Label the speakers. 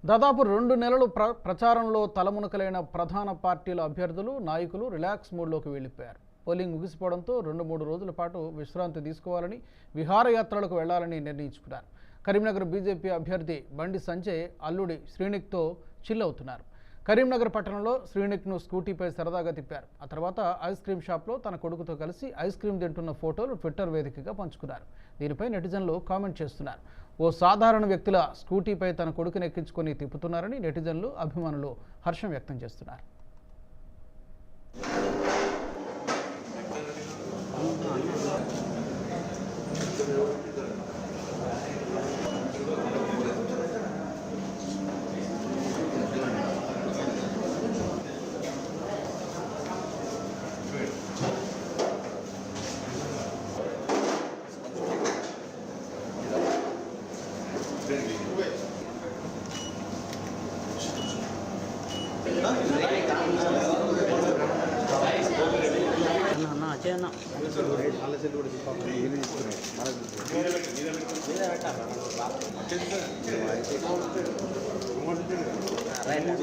Speaker 1: దాదాపు 2 నెలలు ప్రచారంలో తలమునకలైన ప్రధాన పార్టీల అభ్యర్థులు నాయకులు రిలాక్స్ మూడ్లోకి వెళ్లిపోయారు. పోలింగ్ ముగిసిపోవడంతో 2-3 రోజుల పాటు విశ్రాంతి తీసుకోవాలని, విహారయాత్రలకు వెళ్లాలని నిర్ణయించుకున్నారు. కరీంనగర్ బీజేపీ అభ్యర్థి బండి సంజయ్ అల్లుడి శ్రీనిక్తో చిల్ అవుతున్నారు. కరీంనగర్ పట్టణంలో శ్రీనిక్ను స్కూటీపై సరదాగా తిప్పారు. ఆ తర్వాత ఐస్ క్రీమ్ షాప్లో తన కొడుకుతో కలిసి ఐస్ క్రీమ్ తింటున్న ఫోటోలు ట్విట్టర్ వేదికగా పంచుకున్నారు. దీనిపై నెటిజన్లు కామెంట్ చేస్తున్నారు. ఓ సాధారణ వ్యక్తుల స్కూటీపై తన కొడుకుని ఎక్కించుకొని తిప్పుతున్నారని నెటిజన్లు, అభిమానులు హర్షం వ్యక్తం చేస్తున్నారు.
Speaker 2: రైట్